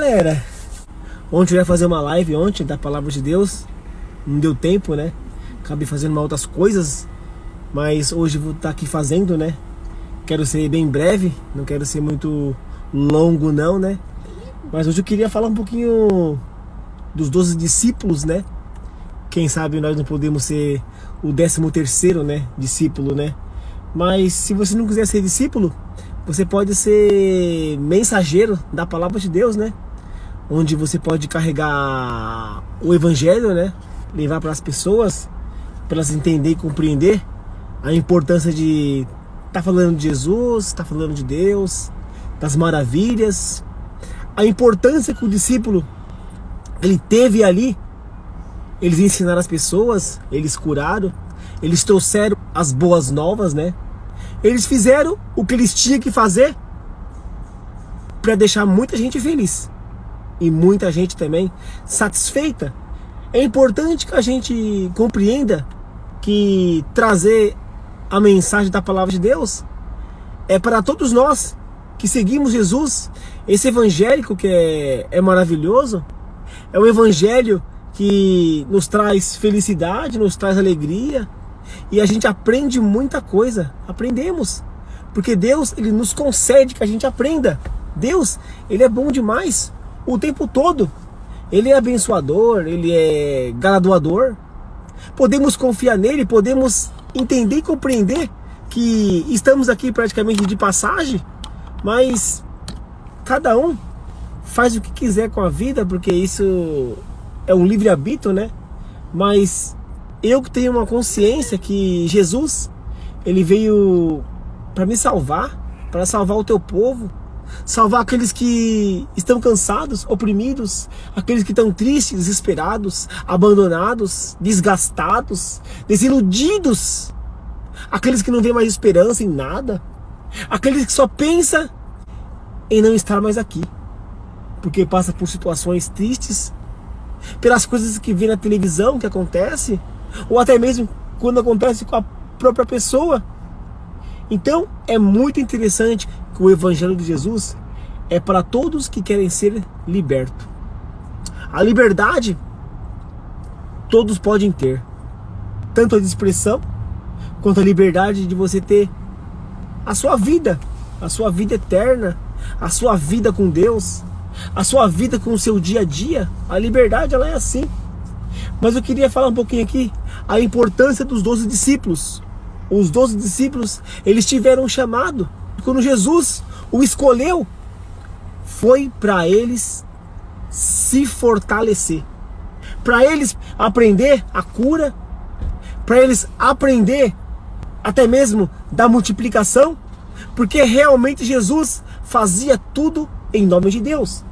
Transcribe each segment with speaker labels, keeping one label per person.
Speaker 1: galera, ontem eu ia fazer uma live da Palavra de Deus, não deu tempo, né? Acabei fazendo uma outras coisas, mas hoje vou estar aqui fazendo, né? Quero ser bem breve, não quero ser muito longo não, né? Mas hoje eu queria falar um pouquinho dos 12 discípulos, né? Quem sabe nós não podemos ser o 13º, né? Discípulo, né? Mas se você não quiser ser discípulo, você pode ser mensageiro da Palavra de Deus, né? Onde você pode carregar o Evangelho, né? Levar para as pessoas, para elas entenderem e compreender a importância de estar falando de Jesus, estar falando de Deus, das maravilhas, a importância que o discípulo ele teve ali. Eles ensinaram as pessoas, eles curaram, eles trouxeram as boas novas, né? Eles fizeram o que eles tinham que fazer para deixar muita gente feliz e muita gente também satisfeita. É importante que a gente compreenda que trazer a mensagem da Palavra de Deus é para todos nós que seguimos Jesus. Esse evangélico que é maravilhoso, é um evangelho que nos traz felicidade, nos traz alegria, e a gente aprende muita coisa. Aprendemos, porque Deus ele nos concede que a gente aprenda. Deus ele é bom demais o tempo todo. Ele é abençoador, ele é galardoador. Podemos confiar nele, podemos entender e compreender que estamos aqui praticamente de passagem, mas cada um faz o que quiser com a vida, porque isso é um livre-arbítrio, né? Mas eu que tenho uma consciência que Jesus, ele veio para me salvar, para salvar o teu povo, salvar aqueles que estão cansados, oprimidos, aqueles que estão tristes, desesperados, abandonados, desgastados, desiludidos, aqueles que não vêem mais esperança em nada, aqueles que só pensam em não estar mais aqui, porque passa por situações tristes, pelas coisas que vê na televisão que acontece, ou até mesmo quando acontece com a própria pessoa. Então é muito interessante que o Evangelho de Jesus é para todos que querem ser libertos. A liberdade todos podem ter, tanto a de expressão quanto a liberdade de você ter a sua vida eterna, a sua vida com Deus, a sua vida com o seu dia a dia. A liberdade ela é assim. Mas eu queria falar um pouquinho aqui a importância dos 12 discípulos. Os 12 discípulos, eles tiveram um chamado. Quando Jesus o escolheu, foi para eles se fortalecer, para eles aprender a cura, para eles aprender até mesmo da multiplicação, porque realmente Jesus fazia tudo em nome de Deus.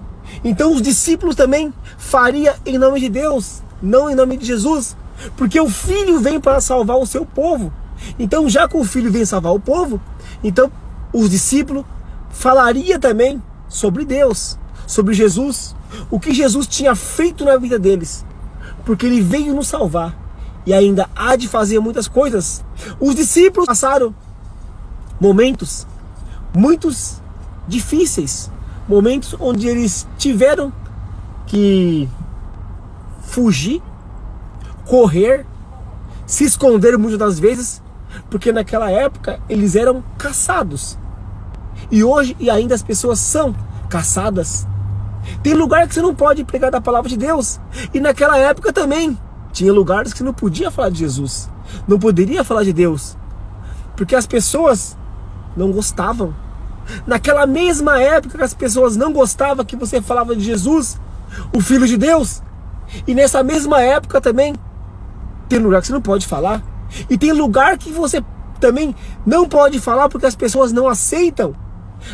Speaker 1: Então os discípulos também fariam em nome de Deus, não em nome de Jesus, porque o Filho vem para salvar o seu povo. Então já que o Filho vem salvar o povo, então os discípulos falariam também sobre Deus, sobre Jesus, o que Jesus tinha feito na vida deles, porque Ele veio nos salvar e ainda há de fazer muitas coisas. Os discípulos passaram momentos muito difíceis, momentos onde eles tiveram que fugir, correr, se esconder muitas das vezes, porque naquela época eles eram caçados. E hoje e ainda as pessoas são caçadas. Tem lugar que você não pode pregar da palavra de Deus. E naquela época também tinha lugares que não podia falar de Jesus, não poderia falar de Deus, porque as pessoas não gostavam. Naquela mesma época que as pessoas não gostavam que você falava de Jesus, o Filho de Deus, e nessa mesma época também tem lugar que você não pode falar, e tem lugar que você também não pode falar porque as pessoas não aceitam.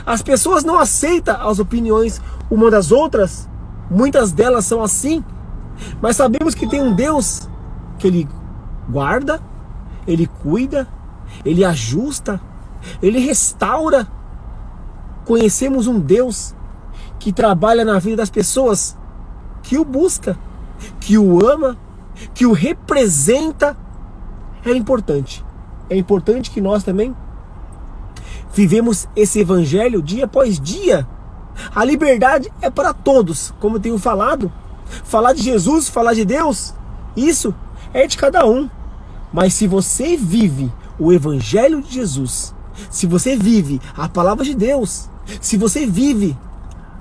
Speaker 1: As pessoas não aceitam as opiniões uma das outras, muitas delas são assim, mas sabemos que tem um Deus que Ele guarda, Ele cuida, Ele ajusta, Ele restaura. Conhecemos um Deus que trabalha na vida das pessoas, que o busca, que o ama, que o representa. É importante que nós também vivemos esse evangelho dia após dia, A liberdade é para todos, como eu tenho falado. Falar de Jesus, falar de Deus, isso é de cada um. Mas se você vive o Evangelho de Jesus, se você vive a palavra de Deus, se você vive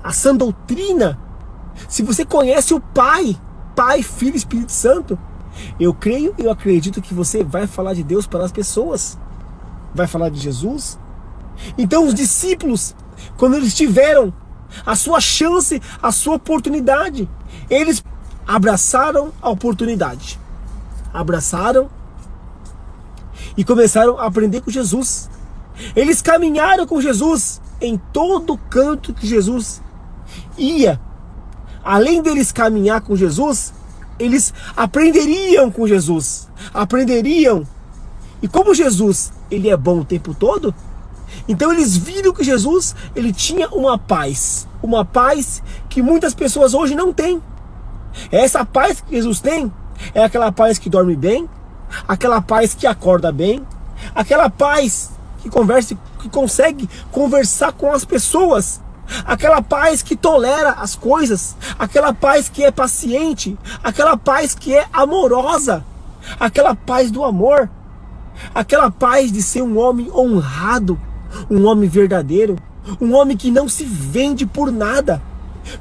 Speaker 1: a sã doutrina, se você conhece o Pai, Filho e Espírito Santo, eu creio e eu acredito que você vai falar de Deus para as pessoas, vai falar de Jesus. Então os discípulos, quando eles tiveram a sua chance, a sua oportunidade, eles abraçaram a oportunidade, abraçaram e começaram a aprender com Jesus. Eles caminharam com Jesus em todo canto que Jesus ia. Além deles caminhar com Jesus, eles aprenderiam com Jesus, aprenderiam. E como Jesus, ele é bom o tempo todo, então eles viram que Jesus, ele tinha uma paz que muitas pessoas hoje não têm. Essa paz que Jesus tem é aquela paz que dorme bem, aquela paz que acorda bem, aquela paz que consegue conversar com as pessoas, aquela paz que tolera as coisas, aquela paz que é paciente, aquela paz que é amorosa, aquela paz do amor, aquela paz de ser um homem honrado, um homem verdadeiro, um homem que não se vende por nada,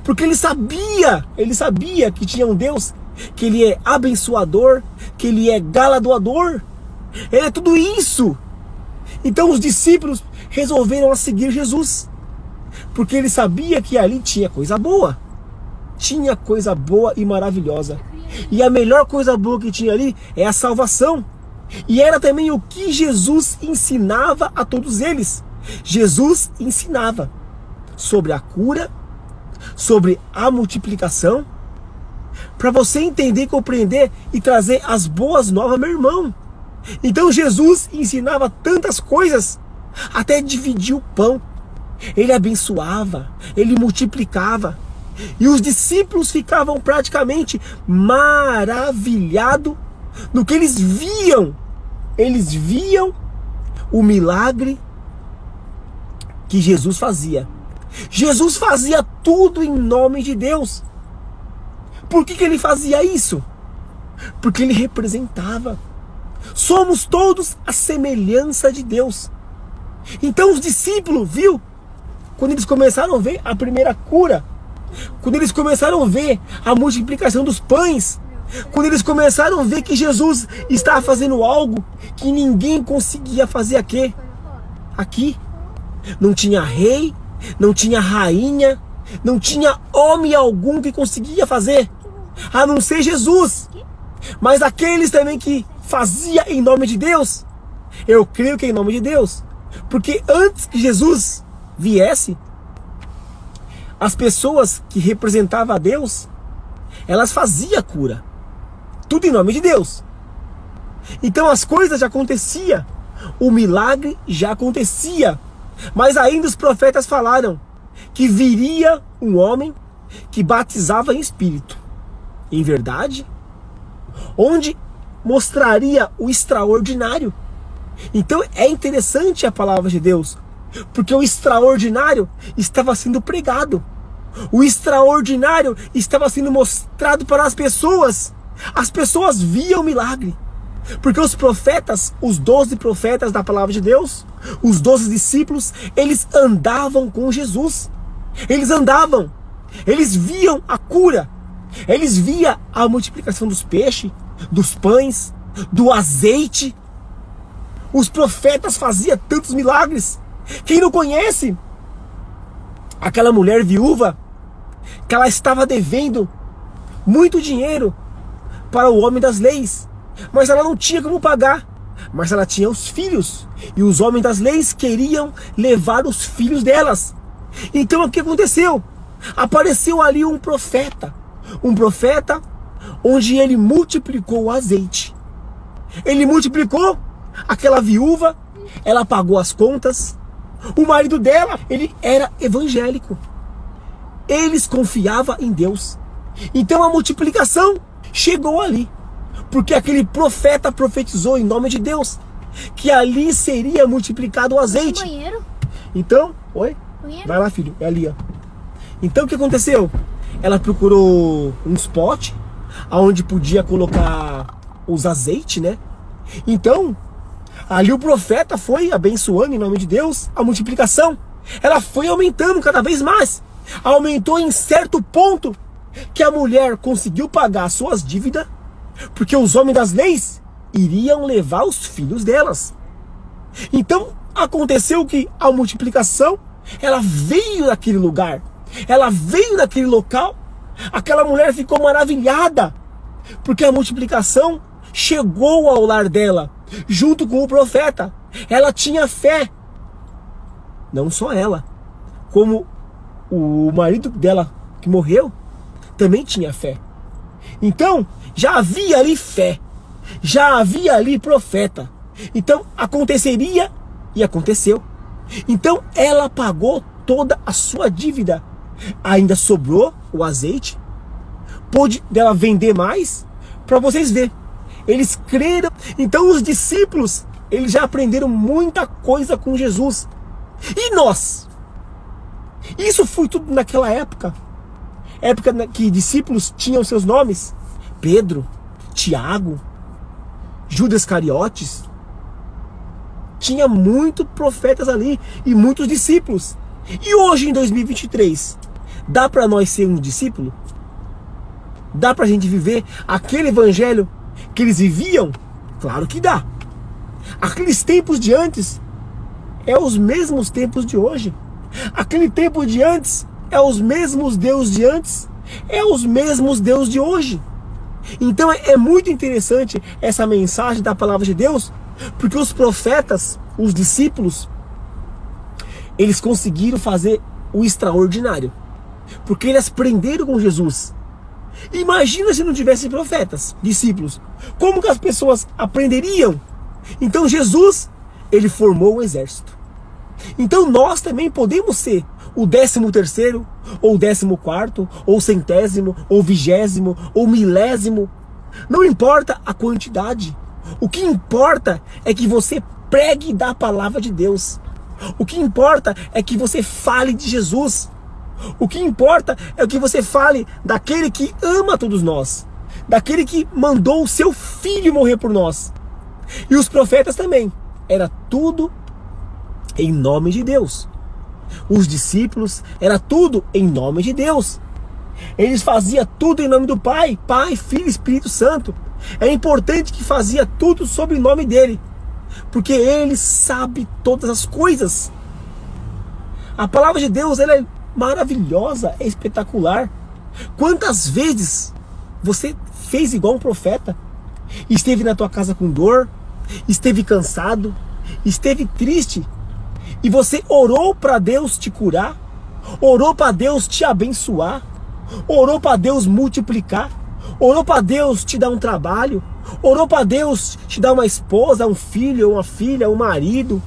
Speaker 1: porque ele sabia que tinha um Deus, que ele é abençoador, que ele é galardoador, ele é tudo isso. Então os discípulos resolveram seguir Jesus, porque ele sabia que ali tinha coisa boa e maravilhosa. E a melhor coisa boa que tinha ali é a salvação. E era também o que Jesus ensinava a todos eles. Jesus ensinava sobre a cura, sobre a multiplicação, para você entender, compreender e trazer as boas novas, meu irmão. Então Jesus ensinava tantas coisas, até dividir o pão. Ele abençoava, ele multiplicava. E os discípulos ficavam praticamente maravilhados no que eles viam. Eles viam o milagre que Jesus fazia. Jesus fazia tudo em nome de Deus. Por que ele fazia isso? Porque ele representava. Somos todos a semelhança de Deus. Então os discípulos, viu? Quando eles começaram a ver a primeira cura, quando eles começaram a ver a multiplicação dos pães, quando eles começaram a ver que Jesus estava fazendo algo que ninguém conseguia fazer aqui. Não tinha rei, não tinha rainha, não tinha homem algum que conseguia fazer, a não ser Jesus. Mas aqueles também que fazia em nome de Deus, eu creio que é em nome de Deus, porque antes que Jesus viesse, as pessoas que representavam a Deus, elas faziam cura, tudo em nome de Deus. Então as coisas já aconteciam, o milagre já acontecia, mas ainda os profetas falaram que viria um homem que batizava em espírito, em verdade, onde mostraria o extraordinário. Então é interessante a palavra de Deus, porque o extraordinário estava sendo pregado, o extraordinário estava sendo mostrado para as pessoas viam o milagre, porque os profetas, os 12 profetas da palavra de Deus, os 12 discípulos, eles andavam com Jesus, eles viam a cura, eles viam a multiplicação dos peixes, dos pães, do azeite. Os profetas faziam tantos milagres. Quem não conhece aquela mulher viúva, que ela estava devendo muito dinheiro para o homem das leis, mas ela não tinha como pagar, mas ela tinha os filhos, e os homens das leis queriam levar os filhos delas. Então o que aconteceu? Apareceu ali um profeta onde ele multiplicou o azeite, ele multiplicou. Aquela viúva, ela pagou as contas. O marido dela, ele era evangélico, eles confiavam em Deus. Então a multiplicação chegou ali, porque aquele profeta profetizou em nome de Deus que ali seria multiplicado o azeite.
Speaker 2: Banheiro?
Speaker 1: Então, oi?
Speaker 2: Banheiro?
Speaker 1: Vai lá, filho, é ali, ó. Então o que aconteceu? Ela procurou um spot onde podia colocar os azeites, né? Então, ali o profeta foi abençoando em nome de Deus a multiplicação. Ela foi aumentando cada vez mais. Aumentou em certo ponto que a mulher conseguiu pagar suas dívidas, porque os homens das leis iriam levar os filhos delas. Então, aconteceu que a multiplicação, ela veio daquele lugar. Ela veio daquele local. Aquela mulher ficou maravilhada, porque a multiplicação chegou ao lar dela, junto com o profeta. Ela tinha fé. Não só ela, como o marido dela que morreu, também tinha fé. Então, já havia ali fé. Já havia ali profeta. Então, aconteceria e aconteceu. Então, ela pagou toda a sua dívida. Ainda sobrou o azeite. Pôde dela vender mais. Para vocês verem. Eles creram. Então, os discípulos, eles já aprenderam muita coisa com Jesus. E nós? Isso foi tudo naquela época. Época que discípulos tinham seus nomes. Pedro, Tiago, Judas Iscariotes. Tinha muitos profetas ali e muitos discípulos. E hoje, em 2023, dá para nós ser um discípulo? Dá para a gente viver aquele evangelho que eles viviam? Claro que dá. Aqueles tempos de antes é os mesmos tempos de hoje. Aquele tempo de antes é os mesmos Deus de antes, é os mesmos Deus de hoje. Então é muito interessante essa mensagem da palavra de Deus, porque os profetas, os discípulos, eles conseguiram fazer o extraordinário, porque eles aprenderam com Jesus. Imagina se não tivesse profetas, discípulos, como que as pessoas aprenderiam? Então Jesus, ele formou um exército. Então nós também podemos ser o 13º, ou 14º, ou 100º, ou 20º, ou 1000º. Não importa a quantidade. O que importa é que você pregue da palavra de Deus. O que importa é que você fale de Jesus. O que importa é que você fale daquele que ama todos nós, daquele que mandou o seu filho morrer por nós. E os profetas também. Era tudo em nome de Deus. Os discípulos, era tudo em nome de Deus. Eles faziam tudo em nome do Pai, Filho e Espírito Santo. É importante que fazia tudo sobre o nome dele, porque ele sabe todas as coisas. A palavra de Deus, ela é maravilhosa, é espetacular. Quantas vezes você fez igual um profeta? Esteve na tua casa com dor, esteve cansado, esteve triste, e você orou para Deus te curar, orou para Deus te abençoar, orou para Deus multiplicar, orou para Deus te dar um trabalho, orou para Deus te dar uma esposa, um filho, uma filha, um marido,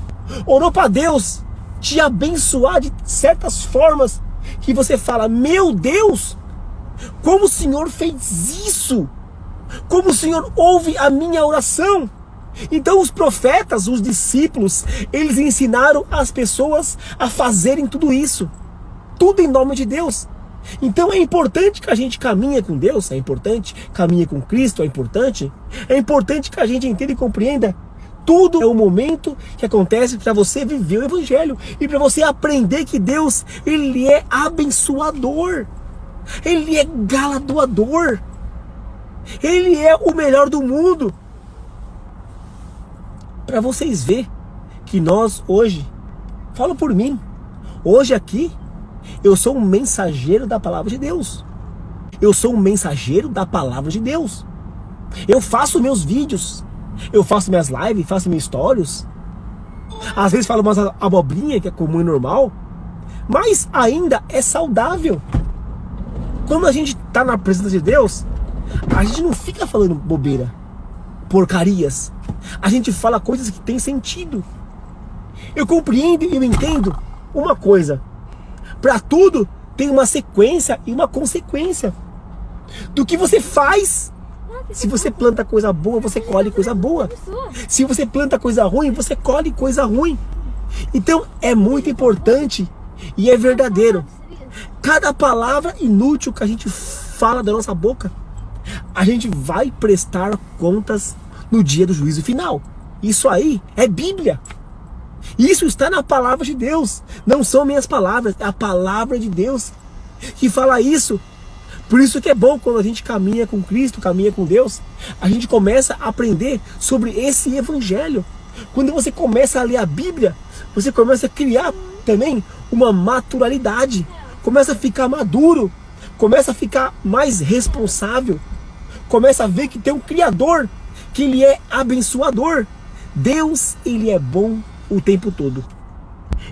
Speaker 1: orou para Deus te abençoar de certas formas que você fala: meu Deus, como o Senhor fez isso? Como o Senhor ouve a minha oração? Então os profetas, os discípulos, eles ensinaram as pessoas a fazerem tudo isso. Tudo em nome de Deus. Então é importante que a gente caminhe com Deus, é importante, caminhe com Cristo, é importante que a gente entenda e compreenda. Tudo é o momento que acontece para você viver o Evangelho e para você aprender que Deus, ele é abençoador, ele é galardoador, ele é o melhor do mundo. Para vocês verem que nós hoje, falo por mim, hoje aqui, eu sou um mensageiro da palavra de Deus. Eu sou um mensageiro da palavra de Deus. Eu faço meus vídeos, eu faço minhas lives, faço meus stories. Às vezes falo umas abobrinha que é comum e normal, mas ainda é saudável. Quando a gente está na presença de Deus, a gente não fica falando bobeira, porcarias. A gente fala coisas que têm sentido. Eu compreendo e eu entendo uma coisa: para tudo tem uma sequência e uma consequência. Do que você faz, se você planta coisa boa, você colhe coisa boa. Se você planta coisa ruim, você colhe coisa ruim. Então é muito importante e é verdadeiro. Cada palavra inútil que a gente fala da nossa boca, a gente vai prestar contas no dia do juízo final. Isso aí é Bíblia. Isso está na palavra de Deus. Não são minhas palavras, é a palavra de Deus que fala isso. Por isso que é bom quando a gente caminha com Cristo, caminha com Deus, a gente começa a aprender sobre esse evangelho. Quando você começa a ler a Bíblia, você começa a criar também uma maturidade, começa a ficar maduro, começa a ficar mais responsável, começa a ver que tem um Criador, que Ele é abençoador. Deus, Ele é bom o tempo todo.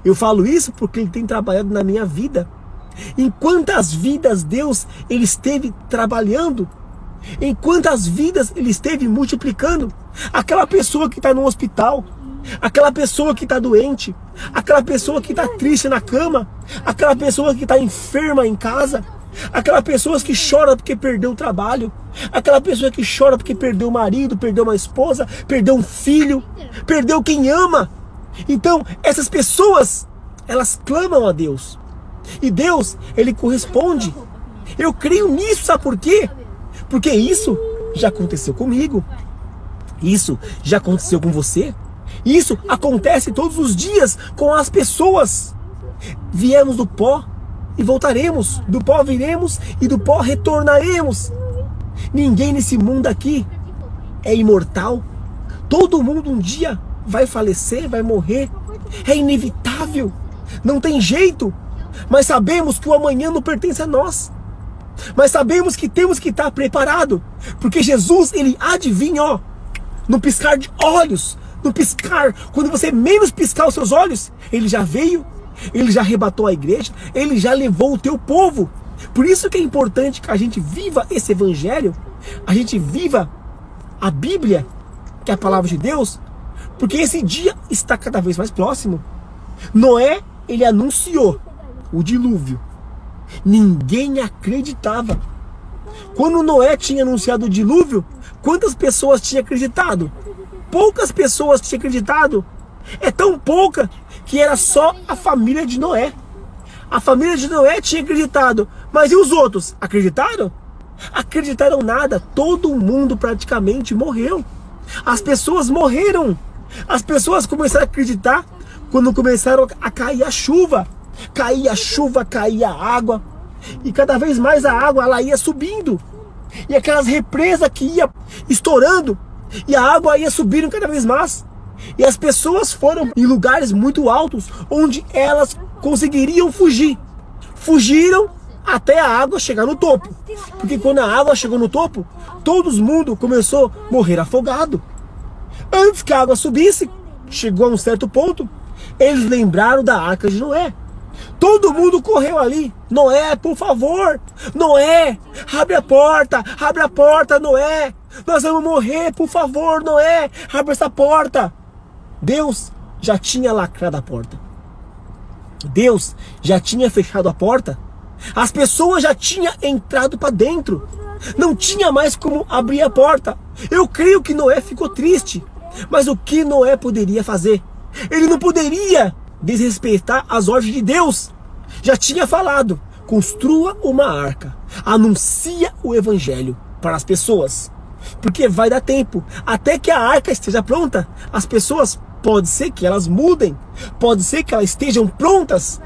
Speaker 1: Eu falo isso porque Ele tem trabalhado na minha vida. Em quantas vidas Deus Ele esteve trabalhando, em quantas vidas Ele esteve multiplicando. Aquela pessoa que está no hospital, aquela pessoa que está doente, aquela pessoa que está triste na cama, aquela pessoa que está enferma em casa, aquela pessoa que chora porque perdeu o trabalho, aquela pessoa que chora porque perdeu o marido, perdeu uma esposa, perdeu um filho, perdeu quem ama. Então essas pessoas, elas clamam a Deus, e Deus, Ele corresponde. Eu creio nisso, sabe por quê? Porque isso já aconteceu comigo, isso já aconteceu com você, isso acontece todos os dias com as pessoas. Viemos do pó e voltaremos, do pó viremos e do pó retornaremos. Ninguém nesse mundo aqui é imortal. Todo mundo um dia vai falecer, vai morrer. É inevitável, não tem jeito. Mas sabemos que o amanhã não pertence a nós. Mas sabemos que temos que estar preparado, porque Jesus, Ele adivinha, ó, no piscar de olhos, no piscar, quando você menos piscar os seus olhos, Ele já veio, Ele já arrebatou a igreja, Ele já levou o teu povo. Por isso que é importante que a gente viva esse evangelho, a gente viva a Bíblia, que é a palavra de Deus, porque esse dia está cada vez mais próximo. Noé, ele anunciou o dilúvio. Ninguém acreditava. Quando Noé tinha anunciado o dilúvio, quantas pessoas tinham acreditado? Poucas pessoas tinham acreditado. É tão pouca que era só a família de Noé. A família de Noé tinha acreditado. Mas e os outros? Acreditaram? Acreditaram nada. Todo mundo praticamente morreu. As pessoas morreram. As pessoas começaram a acreditar quando começaram a cair a chuva. Caía a chuva, caía a água, e cada vez mais a água ela ia subindo, e aquelas represas que ia estourando, e a água ia subindo cada vez mais, e as pessoas foram em lugares muito altos, onde elas conseguiriam fugir. Fugiram até a água chegar no topo, porque quando a água chegou no topo, todo mundo começou a morrer afogado. Antes que a água subisse, chegou a um certo ponto, eles lembraram da arca de Noé. Todo mundo correu ali. Noé, por favor, Noé, abre a porta, Noé, nós vamos morrer, por favor, Noé, abre essa porta. Deus já tinha lacrado a porta. Deus já tinha fechado a porta. As pessoas já tinham entrado para dentro. Não tinha mais como abrir a porta. Eu creio que Noé ficou triste. Mas o que Noé poderia fazer? Ele não poderia desrespeitar as ordens de Deus. Já tinha falado: construa uma arca, anuncia o evangelho para as pessoas, porque vai dar tempo até que a arca esteja pronta. As pessoas, pode ser que elas mudem, pode ser que elas estejam prontas,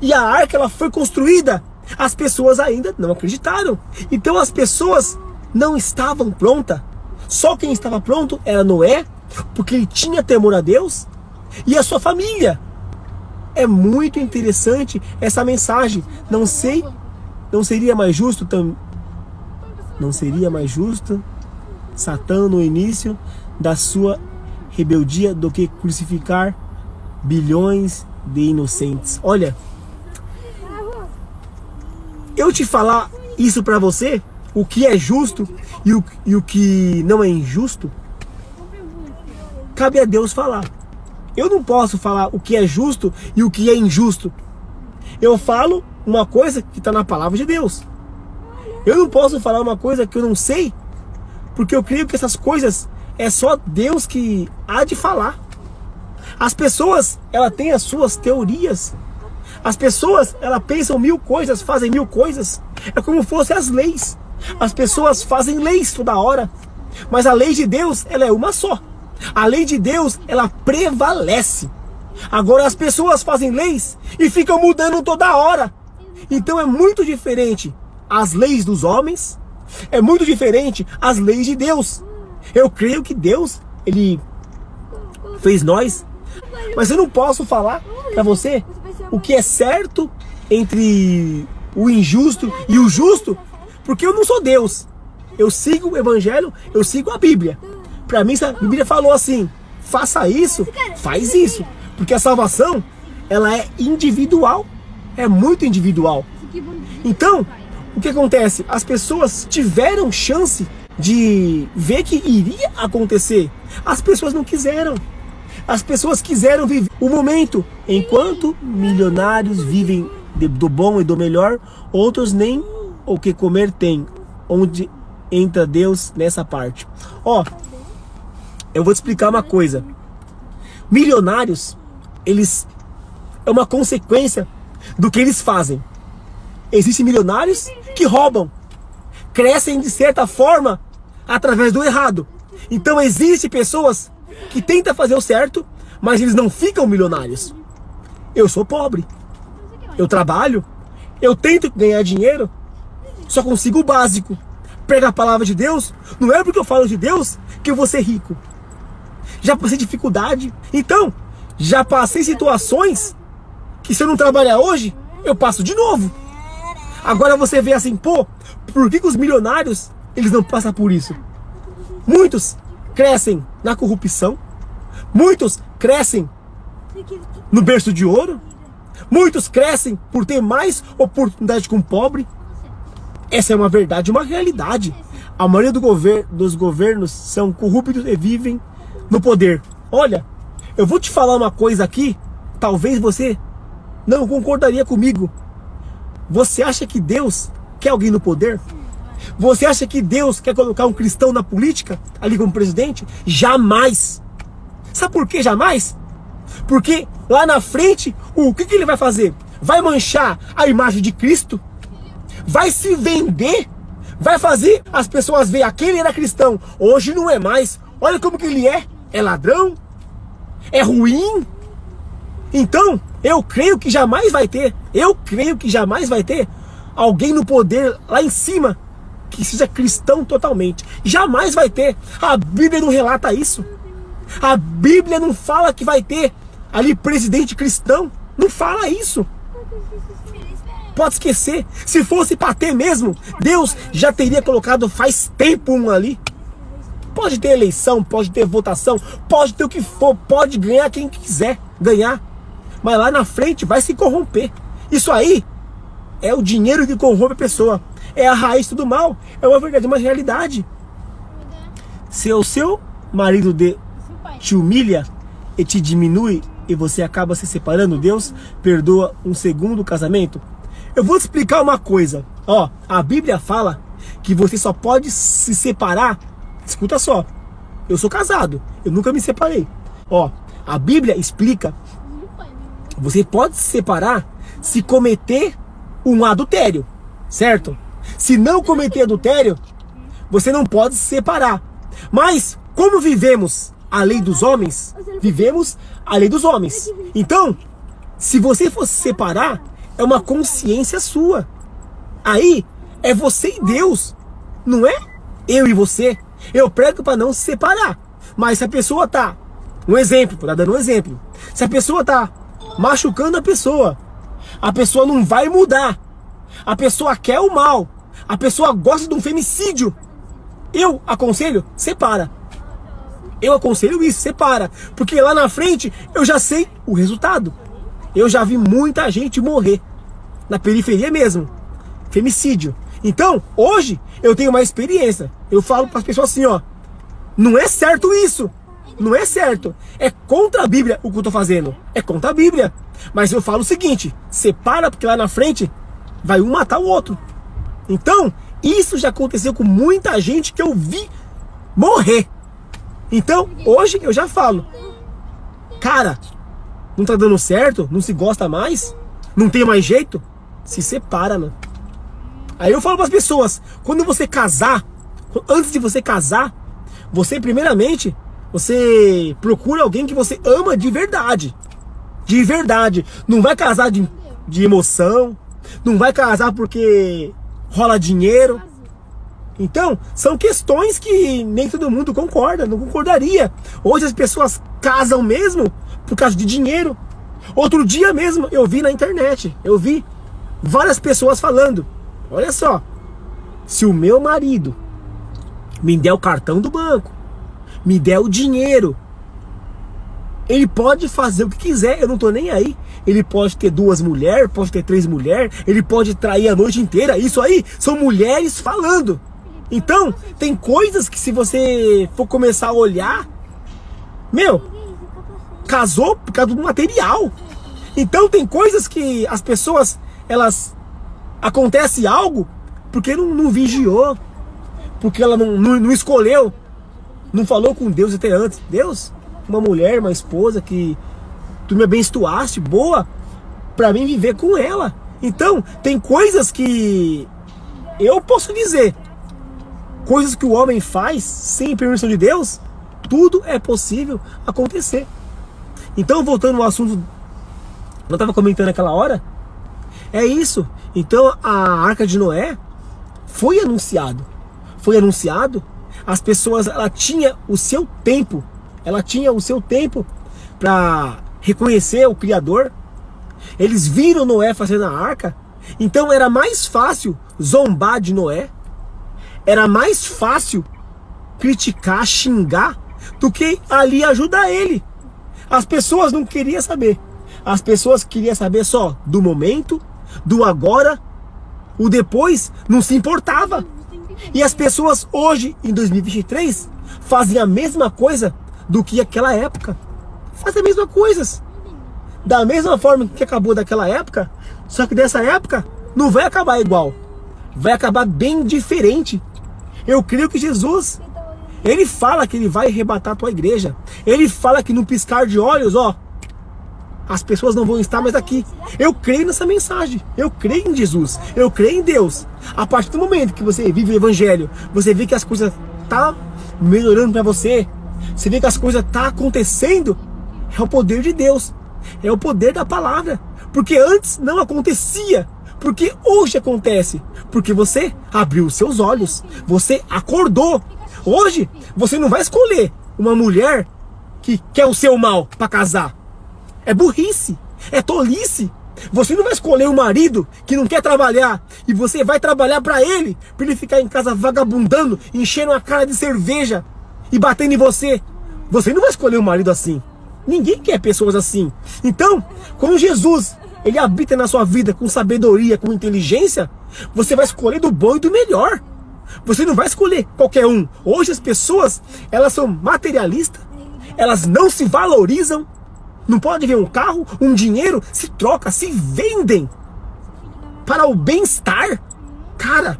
Speaker 1: e a arca ela foi construída, as pessoas ainda não acreditaram. Então as pessoas não estavam prontas. Só quem estava pronto era Noé, porque ele tinha temor a Deus, e a sua família. É muito interessante essa mensagem. Não seria mais justo Satã no início da sua rebeldia do que crucificar bilhões de inocentes? Olha, eu te falar isso para você, o que é justo e o que não é injusto, cabe a Deus falar. Eu não posso falar o que é justo e o que é injusto. Eu falo uma coisa que está na palavra de Deus. Eu não posso falar uma coisa que eu não sei, porque eu creio que essas coisas é só Deus que há de falar. As pessoas, elas têm as suas teorias. As pessoas, elas pensam mil coisas, fazem mil coisas. É como fossem as leis. As pessoas fazem leis toda hora. Mas a lei de Deus, ela é uma só. A lei de Deus, ela prevalece. Agora as pessoas fazem leis e ficam mudando toda hora. Então é muito diferente as leis dos homens. É muito diferente as leis de Deus. Eu creio que Deus, Ele fez nós. Mas eu não posso falar para você o que é certo entre o injusto e o justo, porque eu não sou Deus. Eu sigo o Evangelho, eu sigo a Bíblia. Para mim, a Bíblia falou assim: faça isso, faz isso. Porque a salvação, ela é individual. É muito individual. Então, o que acontece? As pessoas tiveram chance de ver que iria acontecer. As pessoas não quiseram. As pessoas quiseram viver o momento. Enquanto milionários vivem do bom e do melhor, outros nem o que comer têm. Onde entra Deus nessa parte? Ó, eu vou te explicar uma coisa. Milionários, eles é uma consequência do que eles fazem. Existem milionários que roubam, crescem de certa forma através do errado. Então existem pessoas que tentam fazer o certo, mas eles não ficam milionários. Eu sou pobre, eu trabalho, eu tento ganhar dinheiro, só consigo o básico. Prega a palavra de Deus, não é porque eu falo de Deus que eu vou ser rico. Já passei dificuldade, então já passei situações que se eu não trabalhar hoje, eu passo de novo. Agora você vê assim, pô, por que os milionários, eles não passam por isso? Muitos crescem na corrupção, muitos crescem no berço de ouro, muitos crescem por ter mais oportunidade que um pobre. Essa é uma verdade, uma realidade. A maioria dos governos são corruptos e vivem no poder. Olha, eu vou te falar uma coisa aqui, talvez você não concordaria comigo. Você acha que Deus quer alguém no poder? Você acha que Deus quer colocar um cristão na política, ali como presidente? Jamais! Sabe por que jamais? Porque lá na frente, o que ele vai fazer? Vai manchar a imagem de Cristo? Vai se vender? Vai fazer as pessoas verem, aquele era cristão, hoje não é mais. Olha como que ele é. É ladrão? É ruim? Então, eu creio que jamais vai ter alguém no poder lá em cima que seja cristão totalmente. Jamais vai ter. A Bíblia não relata isso. A Bíblia não fala que vai ter ali presidente cristão. Não fala isso. Pode esquecer. Se fosse para ter mesmo, Deus já teria colocado faz tempo um ali. Pode ter eleição, pode ter votação, pode ter o que for, pode ganhar quem quiser ganhar. Mas lá na frente vai se corromper. Isso aí é o dinheiro que corrompe a pessoa. É a raiz do mal. É uma verdade, uma realidade. Se o seu marido te humilha e te diminui e você acaba se separando, Deus perdoa um segundo casamento? Eu vou te explicar uma coisa. Ó, a Bíblia fala que você só pode se separar. Escuta só. Eu sou casado. Eu nunca me separei. Ó, a Bíblia explica. Você pode se separar se cometer um adultério, certo? Se não cometer adultério, você não pode se separar. Mas, como vivemos a lei dos homens, vivemos a lei dos homens. Então, se você for se separar, é uma consciência sua. Aí, é você e Deus. Não é eu e você. Eu prego para não se separar. Mas se a pessoa tá... Um exemplo, tô dando um exemplo. Se a pessoa tá machucando a pessoa não vai mudar. A pessoa quer o mal. A pessoa gosta de um femicídio. Eu aconselho, separa. Eu aconselho isso, separa. Porque lá na frente eu já sei o resultado. Eu já vi muita gente morrer. Na periferia mesmo. Femicídio. Então, hoje eu tenho uma experiência. Eu falo para as pessoas assim, ó. Não é certo isso. Não é certo. É contra a Bíblia o que eu tô fazendo. É contra a Bíblia. Mas eu falo o seguinte: separa, porque lá na frente vai um matar o outro. Então, isso já aconteceu com muita gente que eu vi morrer. Então, hoje eu já falo: cara, não tá dando certo? Não se gosta mais? não tem mais jeito, se separa, mano. Aí eu falo para as pessoas, quando você casar, antes de você casar, você primeiramente, você procura alguém que você ama de verdade. De verdade. Não vai casar de emoção, não vai casar porque rola dinheiro. Então, são questões que nem todo mundo concorda, não concordaria. Hoje as pessoas casam mesmo por causa de dinheiro. Outro dia mesmo eu vi na internet, eu vi várias pessoas falando, olha só, se o meu marido me der o cartão do banco, me der o dinheiro, ele pode fazer o que quiser, eu não tô nem aí. Ele pode ter 2 mulheres, pode ter 3 mulheres, ele pode trair a noite inteira. Isso aí são mulheres falando. Então, tem coisas que se você for começar a olhar, meu, casou por causa do material. Então tem coisas que as pessoas, elas, acontece algo porque não vigiou, porque ela não escolheu, não falou com Deus até antes. Deus, uma mulher, uma esposa que tu me abençoaste, boa, pra mim viver com ela. Então, tem coisas que eu posso dizer, coisas que o homem faz sem permissão de Deus, tudo é possível acontecer. Então, voltando ao assunto, eu estava comentando naquela hora, é isso. Então, a Arca de Noé foi anunciado. Foi anunciado, as pessoas, ela tinha o seu tempo, para reconhecer o Criador. Eles viram Noé fazendo a arca, então era mais fácil zombar de Noé, era mais fácil criticar, xingar, do que ali ajudar ele. As pessoas não queriam saber, as pessoas queriam saber só do momento, do agora, o depois não se importava. E as pessoas hoje, em 2023, fazem a mesma coisa do que aquela época. Fazem a mesma coisa. Da mesma forma que acabou daquela época, só que dessa época não vai acabar igual. Vai acabar bem diferente. Eu creio que Jesus, ele fala que ele vai arrebatar a tua igreja. Ele fala que no piscar de olhos, ó, as pessoas não vão estar mais aqui. Eu creio nessa mensagem. Eu creio em Jesus. Eu creio em Deus. A partir do momento que você vive o Evangelho, você vê que as coisas estão melhorando para você. Você vê que as coisas estão acontecendo. É o poder de Deus. É o poder da palavra. Porque antes não acontecia. Porque hoje acontece. Porque você abriu os seus olhos. Você acordou. Hoje você não vai escolher uma mulher que quer o seu mal para casar. É burrice, é tolice. Você não vai escolher um marido que não quer trabalhar e você vai trabalhar para ele ficar em casa vagabundando, enchendo a cara de cerveja e batendo em você. Você não vai escolher um marido assim. Ninguém quer pessoas assim. Então, quando Jesus, ele habita na sua vida com sabedoria, com inteligência, você vai escolher do bom e do melhor. Você não vai escolher qualquer um. Hoje as pessoas, elas são materialistas, elas não se valorizam. Não pode ver um carro, um dinheiro, se troca, se vendem para o bem-estar. Cara,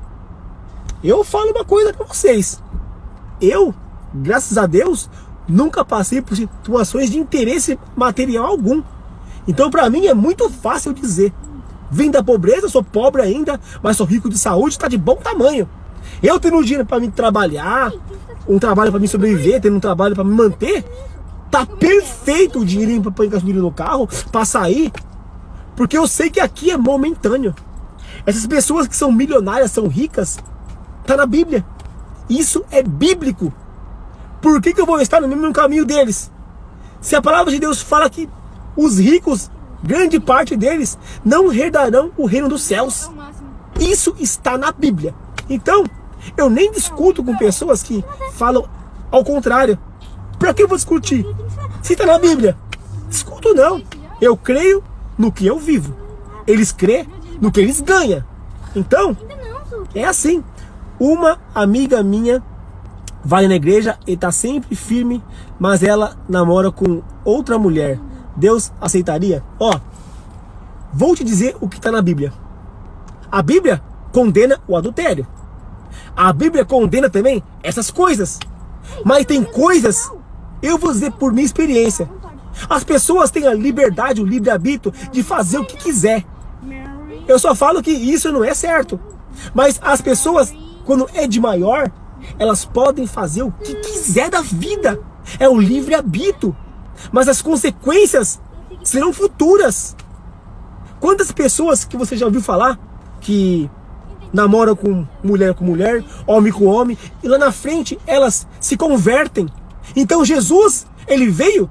Speaker 1: eu falo uma coisa para vocês. Eu, graças a Deus, nunca passei por situações de interesse material algum. Então para mim é muito fácil dizer, vim da pobreza, sou pobre ainda, mas sou rico de saúde, está de bom tamanho. Eu tendo dinheiro para me trabalhar, um trabalho para me sobreviver, tendo um trabalho para me manter, tá perfeito o dinheirinho para pôr gasolina no carro, para sair, porque eu sei que aqui é momentâneo. Essas pessoas que são milionárias, são ricas, tá na Bíblia. Isso é bíblico. Por que eu vou estar no mesmo caminho deles? Se a palavra de Deus fala que os ricos, grande parte deles, não herdarão o reino dos céus. Isso está na Bíblia. Então, eu nem discuto com pessoas que falam ao contrário. Pra que eu vou discutir? Se está na Bíblia. Discuto não. Eu creio no que eu vivo. Eles creem no que eles ganham. Então, é assim. Uma amiga minha vai na igreja e está sempre firme, mas ela namora com outra mulher. Deus aceitaria? Ó, vou te dizer o que está na Bíblia. A Bíblia condena o adultério. A Bíblia condena também essas coisas. Mas tem coisas, eu vou dizer por minha experiência, as pessoas têm a liberdade, o livre-arbítrio de fazer o que quiser. Eu só falo que isso não é certo. Mas as pessoas, quando é de maior, elas podem fazer o que quiser da vida. É o livre-arbítrio. Mas as consequências serão futuras. Quantas pessoas que você já ouviu falar que namoram com mulher, homem com homem, e lá na frente elas se convertem? Então Jesus, ele veio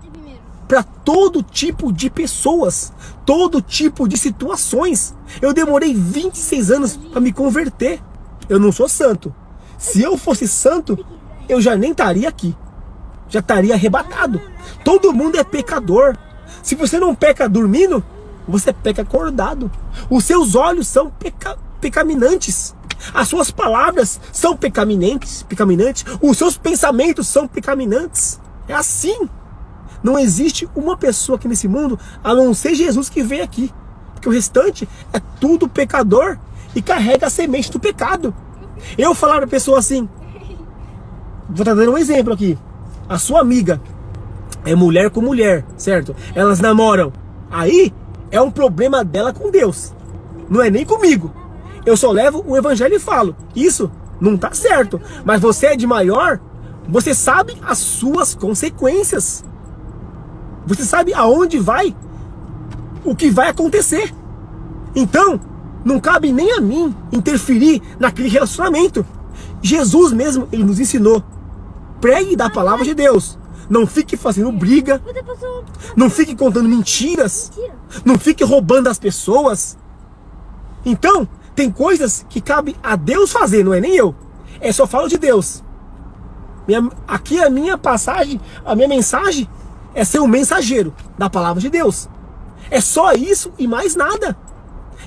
Speaker 1: para todo tipo de pessoas, todo tipo de situações. Eu demorei 26 anos para me converter. Eu não sou santo. Se eu fosse santo, eu já nem estaria aqui. Já estaria arrebatado. Todo mundo é pecador. Se você não peca dormindo, você peca acordado. Os seus olhos são pecaminantes. As suas palavras são pecaminantes. Os seus pensamentos são pecaminantes. É assim. Não existe uma pessoa aqui nesse mundo, a não ser Jesus, que veio aqui. Porque o restante é tudo pecador e carrega a semente do pecado. Eu falar para a pessoa assim, vou estar dando um exemplo aqui. A sua amiga é mulher com mulher, certo? Elas namoram. Aí é um problema dela com Deus. Não é nem comigo. Eu só levo o evangelho e falo, isso não está certo. Mas você é de maior, você sabe as suas consequências. Você sabe aonde vai, o que vai acontecer. Então, não cabe nem a mim interferir naquele relacionamento. Jesus mesmo, ele nos ensinou. Pregue da palavra de Deus. Não fique fazendo briga. Não fique contando mentiras. Não fique roubando as pessoas. Então, tem coisas que cabe a Deus fazer, não é nem eu. É só falo de Deus. Aqui a minha passagem, a minha mensagem é ser um mensageiro da palavra de Deus. É só isso e mais nada.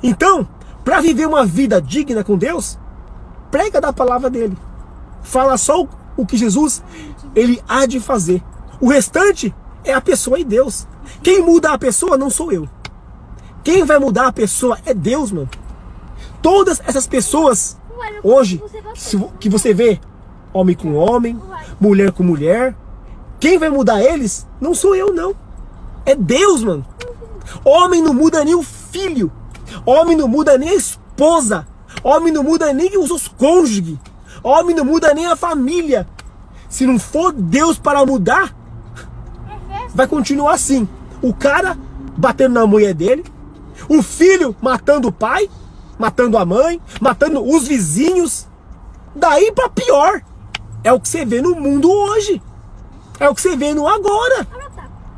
Speaker 1: Então, para viver uma vida digna com Deus, prega da palavra dele. Fala só o que Jesus, ele há de fazer. O restante é a pessoa e Deus. Quem muda a pessoa não sou eu. Quem vai mudar a pessoa é Deus, mano. Todas essas pessoas, hoje, que você vê, homem com homem, mulher com mulher, quem vai mudar eles não sou eu, não. É Deus, mano. Homem não muda nem o filho. Homem não muda nem a esposa. Homem não muda nem os cônjuges. Homem não muda nem a família. Se não for Deus para mudar, vai continuar assim. O cara batendo na mulher dele, o filho matando o pai, matando a mãe, matando os vizinhos. Daí para pior. É o que você vê no mundo hoje. É o que você vê no agora.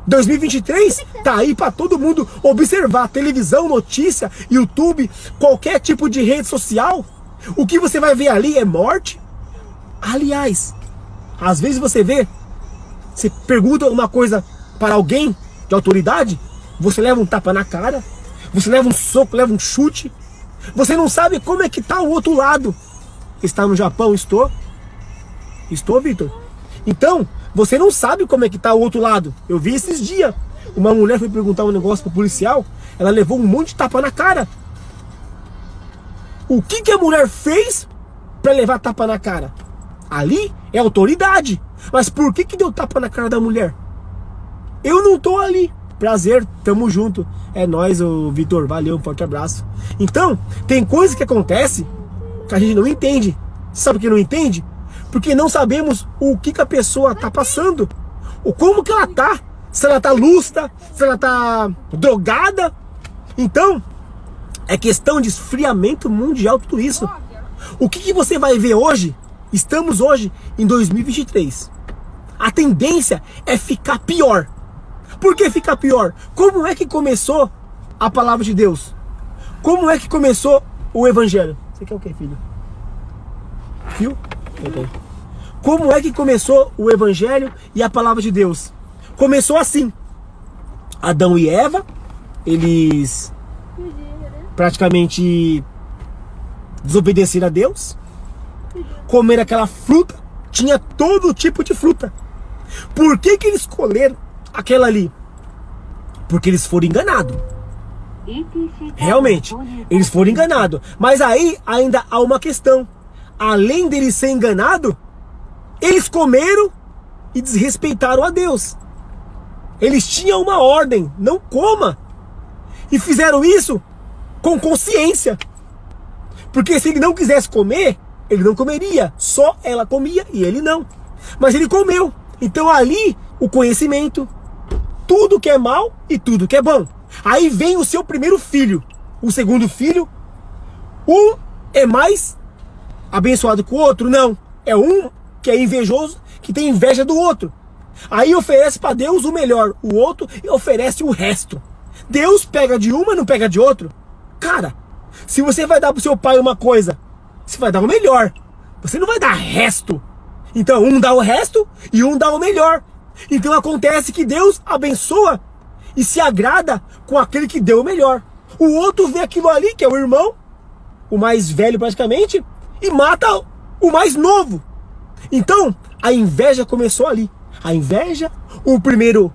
Speaker 1: 2023 tá aí para todo mundo observar. Televisão, notícia, YouTube, qualquer tipo de rede social. O que você vai ver ali é morte. Aliás, às vezes você pergunta uma coisa para alguém de autoridade, você leva um tapa na cara, você leva um soco, leva um chute. Você não sabe como é que tá o outro lado. Está no Japão? Estou, Vitor. Então, você não sabe como é que tá o outro lado. Eu vi esses dias. Uma mulher foi perguntar um negócio pro policial. Ela levou um monte de tapa na cara. O que a mulher fez para levar tapa na cara? Ali é autoridade. Mas por que deu tapa na cara da mulher? Eu não tô ali. Prazer, tamo junto. É nóis, Vitor. Valeu, um forte abraço. Então, tem coisa que acontece que a gente não entende. Sabe por que não entende? Porque não sabemos o que a pessoa está passando. Ou como que ela está. Se ela está lúcida, se ela está drogada. Então, é questão de esfriamento mundial tudo isso. O que você vai ver hoje? Estamos hoje em 2023. A tendência é ficar pior. Por que ficar pior? Como é que começou a palavra de Deus? Como é que começou o evangelho? Você quer o que, filho? Fio? Okay. Como é que começou o evangelho e a palavra de Deus? Começou assim. Adão e Eva, eles praticamente desobedeceram a Deus, comeram aquela fruta, tinha todo tipo de fruta. Por que eles escolheram aquela ali? Porque eles foram enganados. Realmente, eles foram enganados. Mas aí ainda há uma questão. Além deles ser enganados, eles comeram e desrespeitaram a Deus. Eles tinham uma ordem, não coma. E fizeram isso com consciência. Porque se ele não quisesse comer, ele não comeria. Só ela comia e ele não. Mas ele comeu. Então ali, o conhecimento, tudo que é mal e tudo que é bom. Aí vem o seu primeiro filho. O segundo filho, um é mais abençoado que o outro? Não. É um que é invejoso, que tem inveja do outro. Aí oferece para Deus o melhor. O outro oferece o resto. Deus pega de uma e não pega de outro. Cara, se você vai dar pro seu pai uma coisa, você vai dar o melhor. Você não vai dar resto. Então um dá o resto e um dá o melhor. Então acontece que Deus abençoa e se agrada com aquele que deu o melhor. O outro vê aquilo ali, que é o irmão, o mais velho praticamente, e mata o mais novo. Então a inveja começou ali. A inveja, o primeiro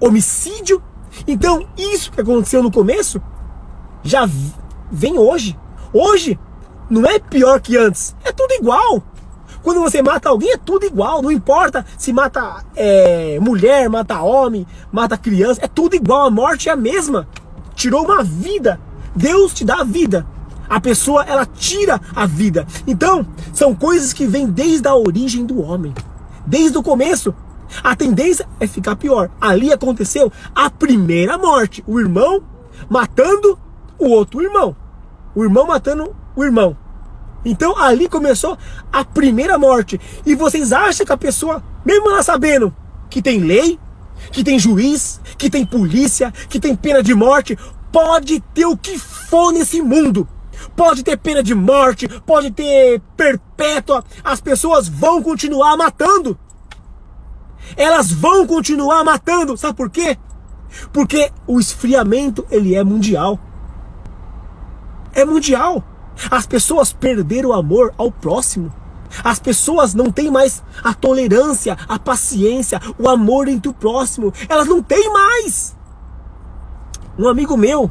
Speaker 1: homicídio. Então isso que aconteceu no começo já vem hoje. Hoje não é pior que antes, é tudo igual. Quando você mata alguém é tudo igual. Não importa se mata mulher, mata homem, mata criança, é tudo igual. A morte é a mesma. Tirou uma vida. Deus te dá a vida. A pessoa, ela tira a vida. Então são coisas que vêm desde a origem do homem, desde o começo. A tendência é ficar pior. Ali aconteceu a primeira morte. O irmão matando o outro irmão. O irmão matando o irmão. Então ali começou a primeira morte. E vocês acham que a pessoa, mesmo ela sabendo que tem lei, que tem juiz, que tem polícia, que tem pena de morte, pode ter o que for nesse mundo. Pode ter pena de morte, pode ter perpétua. As pessoas vão continuar matando. Elas vão continuar matando. Sabe por quê? Porque o esfriamento, ele é mundial. É mundial. As pessoas perderam o amor ao próximo. As pessoas não têm mais a tolerância, a paciência, o amor entre o próximo. Elas não têm mais. Um amigo meu,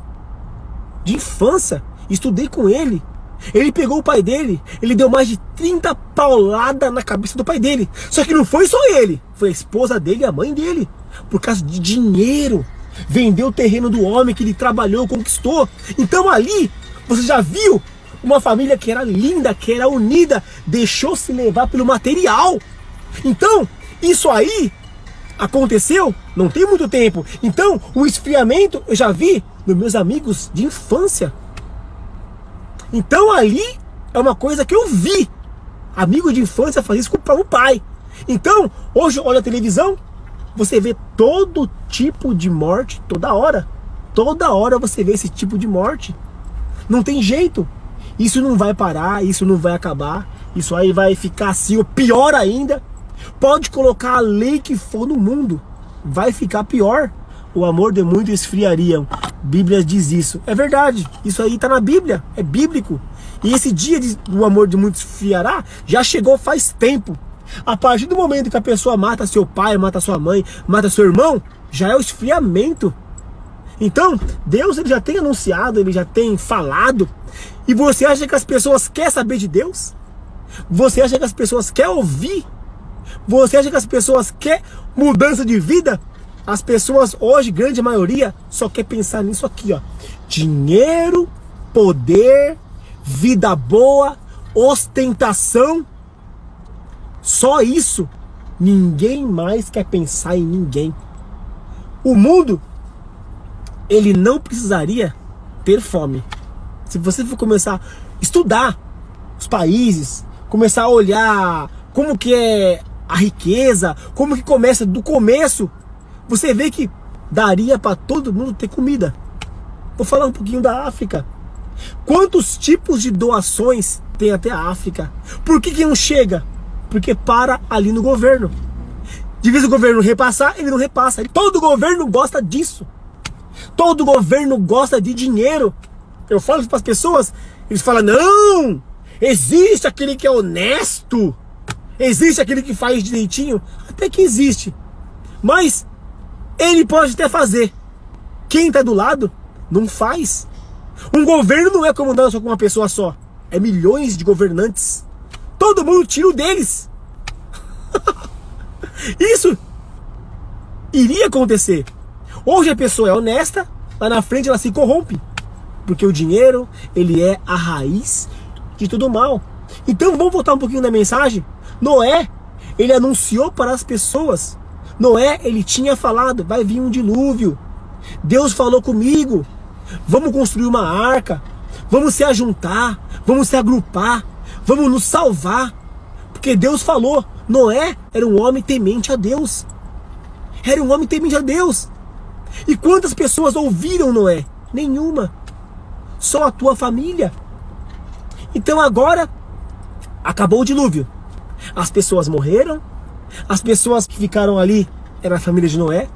Speaker 1: de infância, estudei com ele. Ele pegou o pai dele, ele deu mais de 30 pauladas na cabeça do pai dele. Só que não foi só ele, foi a esposa dele e a mãe dele. Por causa de dinheiro. Vendeu o terreno do homem que ele trabalhou, conquistou. Então ali, você já viu uma família que era linda, que era unida, deixou se levar pelo material. Então, isso aí aconteceu não tem muito tempo. Então, o esfriamento eu já vi nos meus amigos de infância. Então ali é uma coisa que eu vi. Amigo de infância fazer isso com o pai. Então, hoje olha a televisão, você vê todo tipo de morte toda hora. Toda hora você vê esse tipo de morte. Não tem jeito. Isso não vai parar, isso não vai acabar. Isso aí vai ficar assim, ou pior ainda. Pode colocar a lei que for no mundo, vai ficar pior. O amor de muito esfriaria. Bíblia diz isso. É verdade. Isso aí está na Bíblia. É bíblico. E esse dia do amor de muito esfriará já chegou faz tempo. A partir do momento que a pessoa mata seu pai, mata sua mãe, mata seu irmão, já é o esfriamento. Então, Deus ele já tem anunciado, ele já tem falado. E você acha que as pessoas querem saber de Deus? Você acha que as pessoas querem ouvir? Você acha que as pessoas querem mudança de vida? As pessoas hoje, grande maioria, só quer pensar nisso aqui, ó. Dinheiro, poder, vida boa, ostentação. Só isso. Ninguém mais quer pensar em ninguém. O mundo, ele não precisaria ter fome. Se você for começar a estudar os países, começar a olhar como que é a riqueza, como que começa do começo, você vê que daria para todo mundo ter comida. Vou falar um pouquinho da África. Quantos tipos de doações tem até a África? Por que não chega? Porque para ali no governo. De vez o governo repassar, ele não repassa. Todo governo gosta disso. Todo governo gosta de dinheiro. Eu falo para as pessoas, eles falam, não, existe aquele que é honesto, existe aquele que faz direitinho. Até que existe. Mas ele pode até fazer. Quem está do lado não faz. Um governo não é comandado só com uma pessoa só. É milhões de governantes. Todo mundo tira o deles. Isso iria acontecer. Hoje a pessoa é honesta, lá na frente ela se corrompe. Porque o dinheiro, ele é a raiz de todo mal. Então vamos voltar um pouquinho na mensagem. Noé, ele anunciou para as pessoas. Noé, ele tinha falado, vai vir um dilúvio. Deus falou comigo, vamos construir uma arca, vamos se ajuntar, vamos se agrupar, vamos nos salvar. Porque Deus falou. Noé era um homem temente a Deus. Era um homem temente a Deus. E quantas pessoas ouviram Noé? Nenhuma. Só a tua família. Então agora, acabou o dilúvio. As pessoas morreram. As pessoas que ficaram ali eram a família de Noé.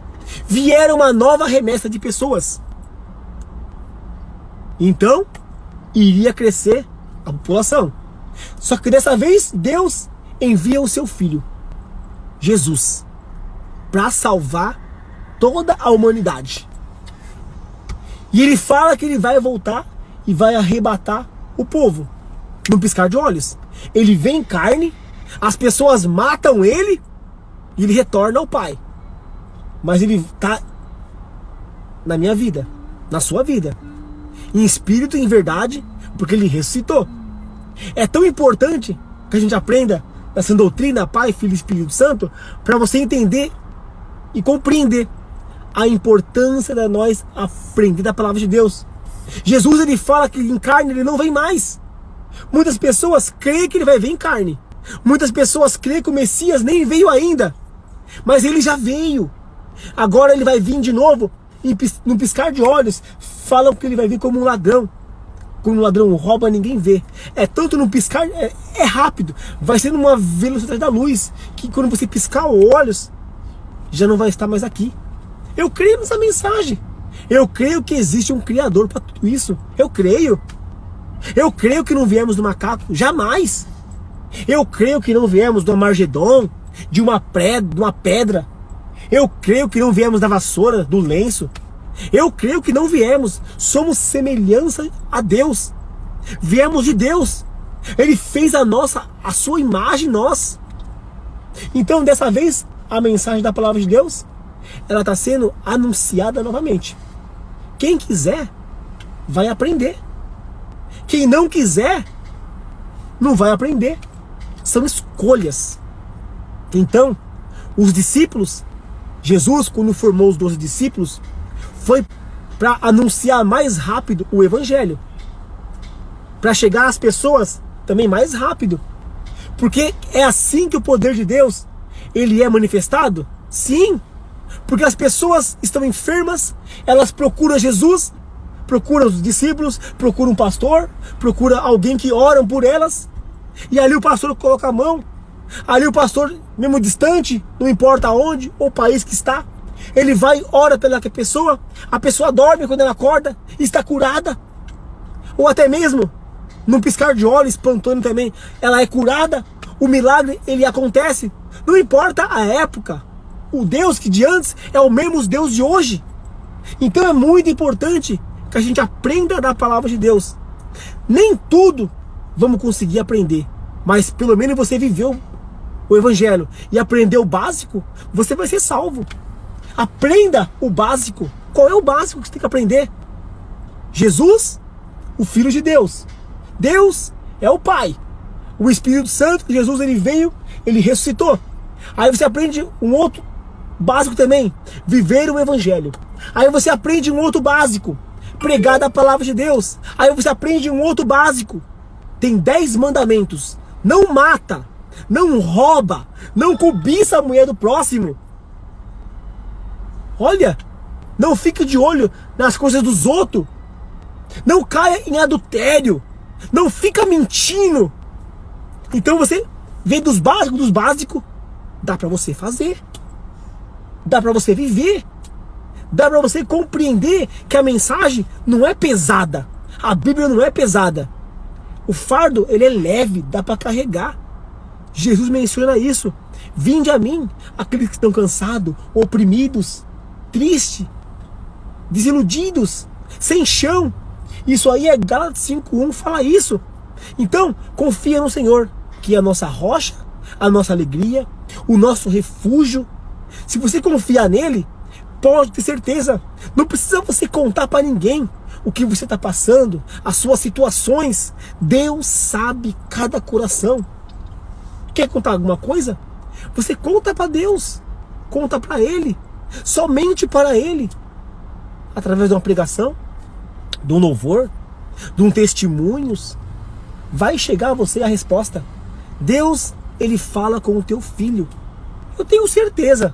Speaker 1: Vieram uma nova remessa de pessoas. Então, iria crescer a população. Só que dessa vez, Deus envia o seu filho, Jesus, para salvar toda a humanidade. E ele fala que ele vai voltar e vai arrebatar o povo, num piscar de olhos. Ele vem em carne, as pessoas matam ele e ele retorna ao Pai. Mas ele está na minha vida, na sua vida, em espírito e em verdade, porque ele ressuscitou. É tão importante que a gente aprenda essa doutrina, Pai, Filho e Espírito Santo, para você entender e compreender a importância de nós aprender da palavra de Deus. Jesus, ele fala que em carne ele não vem mais. Muitas pessoas creem que ele vai vir em carne. Muitas pessoas creem que o Messias nem veio ainda, mas ele já veio. Agora ele vai vir de novo, num piscar de olhos. Falam que ele vai vir como um ladrão. Quando um ladrão rouba, ninguém vê. É tanto no piscar, é rápido. Vai ser numa velocidade da luz, que quando você piscar os olhos, já não vai estar mais aqui. Eu creio nessa mensagem. Eu creio que existe um Criador para tudo isso. Eu creio. Eu creio que não viemos do macaco, jamais. Eu creio que não viemos do Armagedon, de uma pedra. Eu creio que não viemos da vassoura, do lenço. Eu creio que não viemos. Somos semelhança a Deus. Viemos de Deus. Ele fez a sua imagem em nós. Então, dessa vez, a mensagem da palavra de Deus, ela está sendo anunciada novamente. Quem quiser, vai aprender. Quem não quiser, não vai aprender. São escolhas. Então, os discípulos, Jesus, quando formou os 12 discípulos, foi para anunciar mais rápido o Evangelho. Para chegar às pessoas também mais rápido. Porque é assim que o poder de Deus, ele é manifestado? Sim. Porque as pessoas estão enfermas, elas procuram Jesus, procuram os discípulos, procuram um pastor, procuram alguém que ora por elas. E ali o pastor coloca a mão. Ali o pastor, mesmo distante, não importa onde, ou o país que está, ele vai, ora pela pessoa, a pessoa dorme quando ela acorda, está curada. Ou até mesmo, num piscar de olhos, espontâneo também, ela é curada, o milagre, ele acontece. Não importa a época, o Deus que de antes é o mesmo Deus de hoje. Então é muito importante que a gente aprenda da palavra de Deus. Nem tudo vamos conseguir aprender, mas pelo menos você viveu o Evangelho e aprendeu o básico, você vai ser salvo. Aprenda o básico. Qual é o básico que você tem que aprender? Jesus, o Filho de Deus. Deus é o Pai. O Espírito Santo, Jesus, ele veio, ele ressuscitou. Aí você aprende um outro básico também, viver o Evangelho. Aí você aprende um outro básico, pregar a palavra de Deus. Aí você aprende um outro básico. Tem 10 mandamentos. Não mata, não rouba, não cobiça a mulher do próximo. Olha, não fique de olho nas coisas dos outros. Não caia em adultério. Não fica mentindo. Então você vem dos básicos, dá para você fazer. Dá para você viver. Dá para você compreender que a mensagem não é pesada. A Bíblia não é pesada. O fardo, ele é leve, dá para carregar. Jesus menciona isso. Vinde a mim, aqueles que estão cansados, oprimidos, tristes, desiludidos, sem chão. Isso aí é Gálatas 5:1, fala isso. Então, confia no Senhor, que é a nossa rocha, a nossa alegria, o nosso refúgio. Se você confiar nele, pode ter certeza, não precisa você contar para ninguém. o que você está passando, as suas situações. Deus sabe cada coração. Quer contar alguma coisa? Você conta para Deus, conta para Ele, somente para Ele, através de uma pregação, de um louvor, de um testemunhos. Vai chegar a você a resposta. Deus, Ele fala com o teu filho. Eu tenho certeza.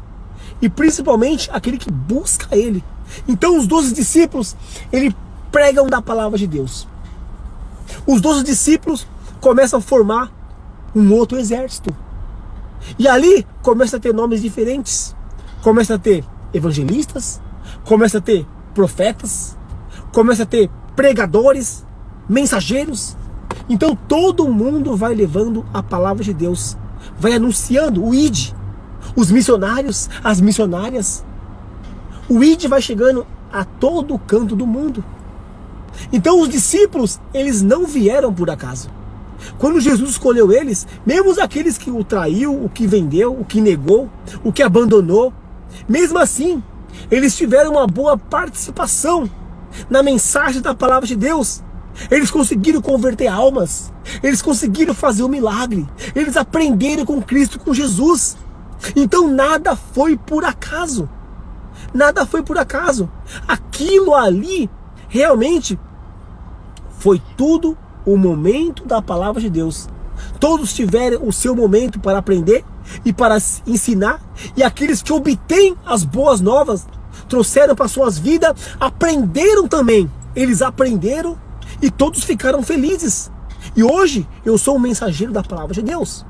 Speaker 1: E principalmente aquele que busca Ele. Então os 12 discípulos, eles pregam da palavra de Deus. Os 12 discípulos começam a formar um outro exército. E ali começa a ter nomes diferentes. Começa a ter evangelistas, começa a ter profetas, começa a ter pregadores, mensageiros. Então todo mundo vai levando a palavra de Deus, vai anunciando o ID, os missionários, as missionárias. O ID vai chegando a todo canto do mundo. Então os discípulos, eles não vieram por acaso. Quando Jesus escolheu eles, mesmo aqueles que o traiu, o que vendeu, o que negou, o que abandonou, mesmo assim, eles tiveram uma boa participação na mensagem da palavra de Deus. Eles conseguiram converter almas, eles conseguiram fazer o milagre, eles aprenderam com Cristo, com Jesus. Então nada foi por acaso. Nada foi por acaso. Aquilo ali realmente foi tudo o momento da palavra de Deus. Todos tiveram o seu momento para aprender e para ensinar. E aqueles que obtêm as boas novas, trouxeram para suas vidas, aprenderam também. Eles aprenderam e todos ficaram felizes. E hoje eu sou um mensageiro da palavra de Deus.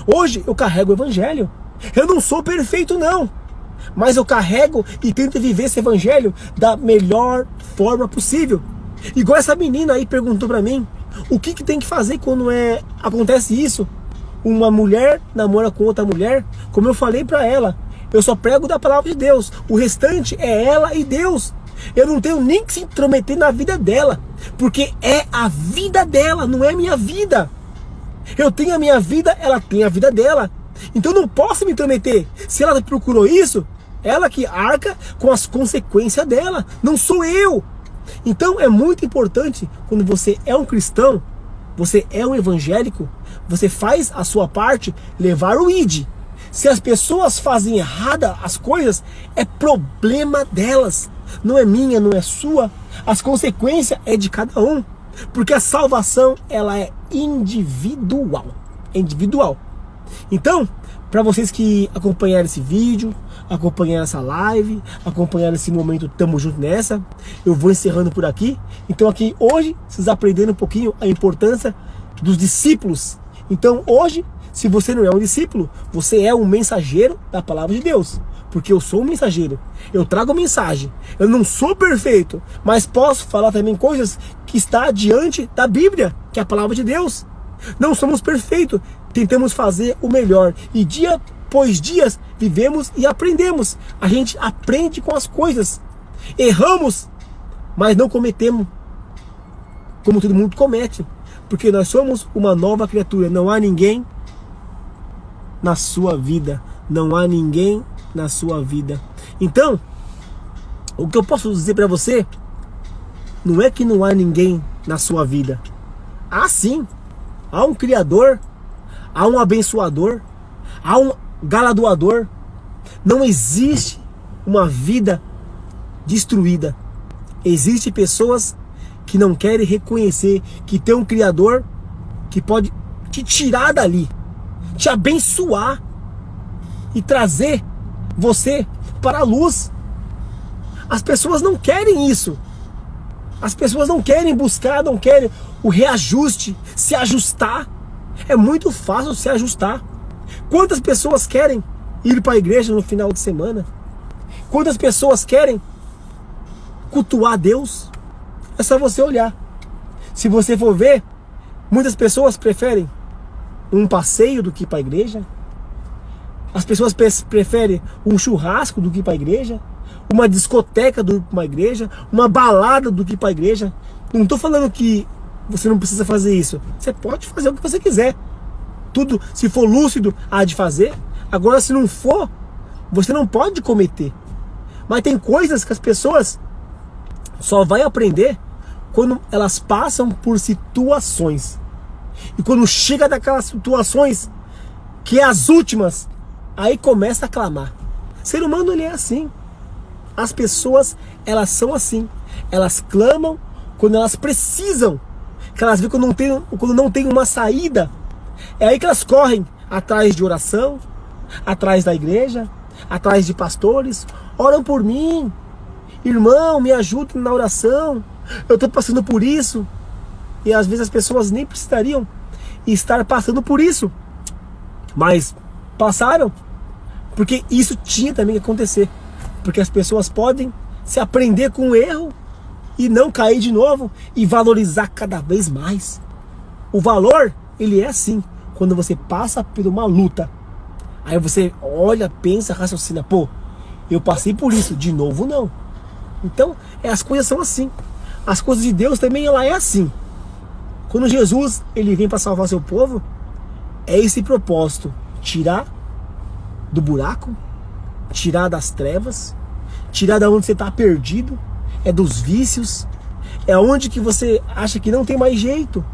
Speaker 1: Hoje eu carrego o evangelho. Eu não sou perfeito não, mas eu carrego e tento viver esse evangelho da melhor forma possível. Igual essa menina aí perguntou pra mim, o que tem que fazer quando acontece isso? Uma mulher namora com outra mulher. Como eu falei pra ela, eu só prego da palavra de Deus. O restante é ela e Deus. Eu não tenho nem que se intrometer na vida dela, porque é a vida dela, não é a minha vida. Eu tenho a minha vida, ela tem a vida dela. Então não posso me intrometer. Se ela procurou isso, ela que arca com as consequências dela, não sou eu. Então é muito importante, quando você é um cristão, você é um evangélico, você faz a sua parte, levar o ID. Se as pessoas fazem errada as coisas, é problema delas, não é minha, não é sua. As consequências é de cada um, porque a salvação, ela é individual. É individual. Então, para vocês que acompanharam esse vídeo, acompanharam essa live, acompanharam esse momento, tamo junto nessa, eu vou encerrando por aqui. Então aqui hoje, vocês aprenderam um pouquinho a importância dos discípulos. Então hoje, se você não é um discípulo, você é um mensageiro da palavra de Deus. Porque eu sou um mensageiro, eu trago mensagem. Eu não sou perfeito, mas posso falar também coisas que está diante da Bíblia, que é a palavra de Deus. Não somos perfeitos, tentamos fazer o melhor. E dia após dia vivemos e aprendemos. A gente aprende com as coisas. Erramos, mas não cometemos como todo mundo comete. Porque nós somos uma nova criatura. Não há ninguém na sua vida. Não há ninguém na sua vida. Então, o que eu posso dizer para você, não é que não há ninguém na sua vida. Há sim. Há um Criador, há um abençoador, há um galardoador. Não existe uma vida destruída. Existem pessoas que não querem reconhecer que tem um Criador que pode te tirar dali, te abençoar e trazer você para a luz. As pessoas não querem isso. As pessoas não querem buscar, não querem o reajuste, se ajustar. É muito fácil se ajustar. Quantas pessoas querem ir para a igreja no final de semana? Quantas pessoas querem cultuar Deus? É só você olhar. Se você for ver, muitas pessoas preferem um passeio do que ir para a igreja. As pessoas preferem um churrasco do que ir para a igreja, uma discoteca do que ir para uma igreja, uma balada do que ir para a igreja. Não estou falando que você não precisa fazer isso. Você pode fazer o que você quiser. Tudo, se for lúcido, há de fazer. Agora, se não for, você não pode cometer. Mas tem coisas que as pessoas só vão aprender quando elas passam por situações. E quando chega daquelas situações, que é as últimas, aí começa a clamar. O ser humano, ele é assim. As pessoas, elas são assim. Elas clamam quando elas precisam. Que elas veem quando não tem uma saída. É aí que elas correm atrás de oração, atrás da igreja, atrás de pastores. Oram por mim. Irmão, me ajude na oração. Eu estou passando por isso. E às vezes as pessoas nem precisariam estar passando por isso. Mas passaram. Porque isso tinha também que acontecer. Porque as pessoas podem se aprender com o erro e não cair de novo e valorizar cada vez mais. O valor, ele é assim. Quando você passa por uma luta, aí você olha, pensa, raciocina. Pô, eu passei por isso, de novo não. Então, as coisas são assim. As coisas de Deus também, ela é assim. Quando Jesus, ele vem para salvar seu povo, é esse propósito. Tirar do buraco, tirar das trevas, tirar da onde você está perdido, é dos vícios, é onde que você acha que não tem mais jeito,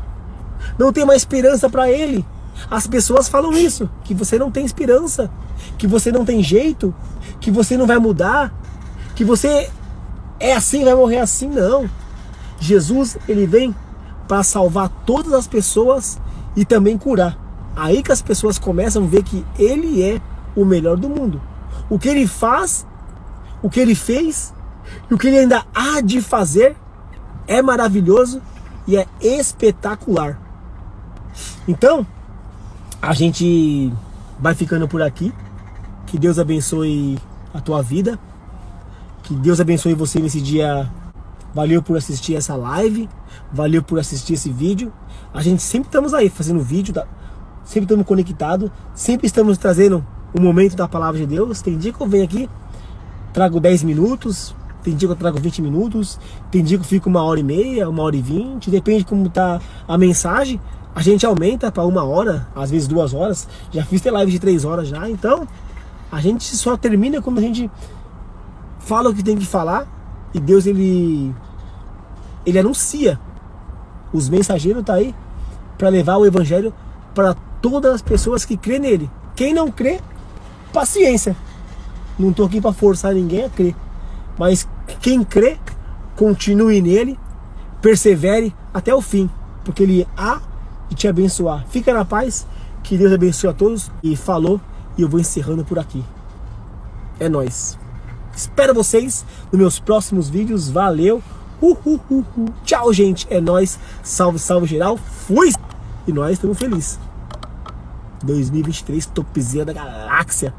Speaker 1: não tem mais esperança para ele. As pessoas falam isso, que você não tem esperança, que você não tem jeito, que você não vai mudar, que você é assim, vai morrer assim. Não. Jesus, ele vem para salvar todas as pessoas e também curar. Aí que as pessoas começam a ver que ele é o melhor do mundo. O que ele faz, o que ele fez e o que ele ainda há de fazer é maravilhoso e é espetacular. Então, a gente vai ficando por aqui. Que Deus abençoe a tua vida. Que Deus abençoe você nesse dia. Valeu por assistir essa live. Valeu por assistir esse vídeo. A gente sempre estamos aí fazendo vídeo. Sempre estamos conectados. Sempre estamos trazendo o momento da palavra de Deus. Tem dia que eu venho aqui, trago 10 minutos. Tem dia que eu trago 20 minutos. Tem dia que eu fico 1h30, 1h20. Depende de como está a mensagem. A gente aumenta para 1 hora, às vezes 2 horas. Já fiz live de 3 horas já. Então, a gente só termina quando a gente fala o que tem que falar. E Deus, ele anuncia. Os mensageiros estão aí para levar o evangelho para todas as pessoas que crêem nele. Quem não crê, paciência. Não estou aqui para forçar ninguém a crer. Mas quem crê, continue nele, persevere até o fim. Porque ele há de te abençoar. Fica na paz. Que Deus abençoe a todos. E falou. E eu vou encerrando por aqui. É nóis. Espero vocês nos meus próximos vídeos. Valeu. Tchau, gente. É nóis. Salve, salve geral. Fui. E nós estamos felizes. 2023, topzera da galáxia.